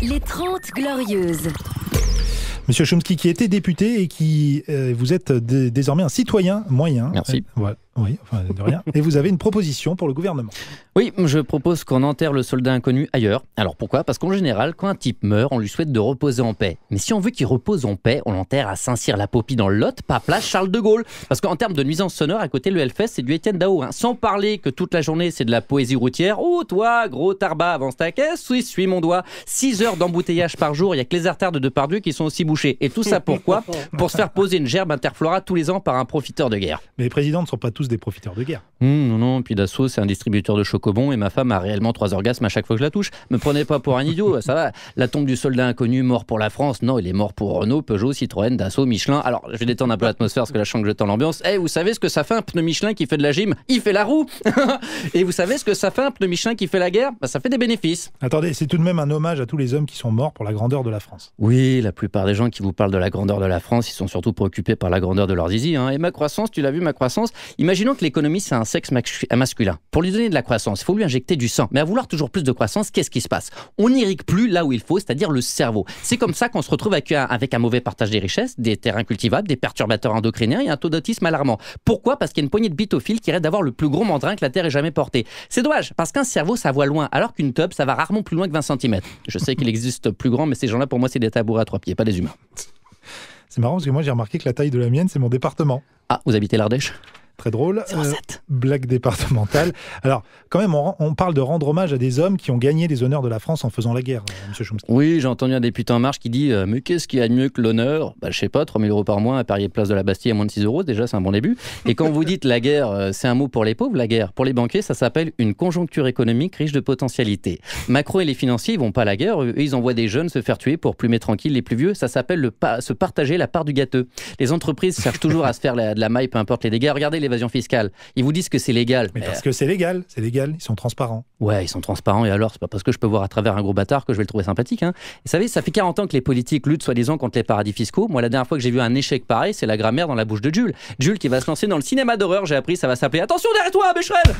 Les 30 Glorieuses. Monsieur Chomsky, qui était député et qui vous êtes désormais un citoyen moyen. Merci. Voilà. Oui, enfin de rien. Et vous avez une proposition pour le gouvernement. Oui, je propose qu'on enterre le soldat inconnu ailleurs. Alors pourquoi ? Parce qu'en général, quand un type meurt, on lui souhaite de reposer en paix. Mais si on veut qu'il repose en paix, on l'enterre à Saint-Cyr-la-Popie dans le Lot, pas place Charles de Gaulle. Parce qu'en termes de nuisance sonore, à côté, le Hellfest, c'est du Étienne Dao. Sans parler que toute la journée, c'est de la poésie routière. Oh, toi, gros tarbat, avance ta caisse, oui, suis mon doigt. 6 heures d'embouteillage par jour, il n'y a que les artères de Depardieu qui sont aussi bouchées. Et tout ça pourquoi ? Pour se faire poser une gerbe interflora tous les ans par un profiteur de guerre. Mais les présidents ne sont pas tous des profiteurs de guerre. Non, puis Dassault, c'est un distributeur de chocobons et ma femme a réellement 3 orgasmes à chaque fois que je la touche. Me prenez pas pour un idiot, ça va. La tombe du soldat inconnu mort pour la France, non, il est mort pour Renault, Peugeot, Citroën, Dassault, Michelin. Alors, je vais détendre un peu l'atmosphère parce que là, je sens que je tends l'ambiance. Vous savez ce que ça fait un pneu Michelin qui fait de la gym ? Il fait la roue. Et vous savez ce que ça fait un pneu Michelin qui fait la guerre ? Ça fait des bénéfices. Attendez, c'est tout de même un hommage à tous les hommes qui sont morts pour la grandeur de la France. Oui, la plupart des gens qui vous parlent de la grandeur de la France, ils sont surtout préoccupés par la grandeur de leur zizi. Et ma croissance, tu l'as vu, ma croissance ? Imaginons que l'économie, c'est un sexe masculin. Pour lui donner de la croissance, il faut lui injecter du sang. Mais à vouloir toujours plus de croissance, qu'est-ce qui se passe ? On n'irrigue plus là où il faut, c'est-à-dire le cerveau. C'est comme ça qu'on se retrouve avec un mauvais partage des richesses, des terrains cultivables, des perturbateurs endocriniens et un taux d'autisme alarmant. Pourquoi ? Parce qu'il y a une poignée de bitophiles qui rêvent d'avoir le plus gros mandrin que la Terre ait jamais porté. C'est dommage, parce qu'un cerveau, ça voit loin, alors qu'une tub, ça va rarement plus loin que 20 cm. Je sais qu'il existe plus grand, mais ces gens-là, pour moi, c'est des tabourets à 3 pieds, pas des humains. C'est marrant parce que moi, j'ai remarqué que la taille de la mienne, c'est mon département. Ah, vous habitez l'Ardèche ? Très drôle. C'est recette. Blague départementale. Alors, quand même, on parle de rendre hommage à des hommes qui ont gagné les honneurs de la France en faisant la guerre, monsieur Chomsky. Oui, j'ai entendu un député En Marche qui dit « Mais qu'est-ce qu'il y a de mieux que l'honneur ?» Je sais pas, 3 000 € par mois à parier place de la Bastille à moins de 6 €, déjà c'est un bon début. Et quand vous dites la guerre, c'est un mot pour les pauvres, la guerre. Pour les banquiers, ça s'appelle une conjoncture économique riche de potentialités. Macron et les financiers, ils vont pas à la guerre, eux, ils envoient des jeunes se faire tuer pour plumer tranquille les plus vieux. Ça s'appelle se partager la part du gâteau. Les entreprises cherchent toujours à se faire de la maille, peu importe les dégâts. Regardez l'évasion fiscale. Ils vous disent que c'est légal. Mais parce que c'est légal, ils sont transparents. Ouais, ils sont transparents, et alors, c'est pas parce que je peux voir à travers un gros bâtard que je vais le trouver sympathique. Et vous savez, ça fait 40 ans que les politiques luttent soi-disant contre les paradis fiscaux. Moi, la dernière fois que j'ai vu un échec pareil, c'est la grammaire dans la bouche de Jules. Jules qui va se lancer dans le cinéma d'horreur, j'ai appris, ça va s'appeler « Attention derrière toi, Becherel !»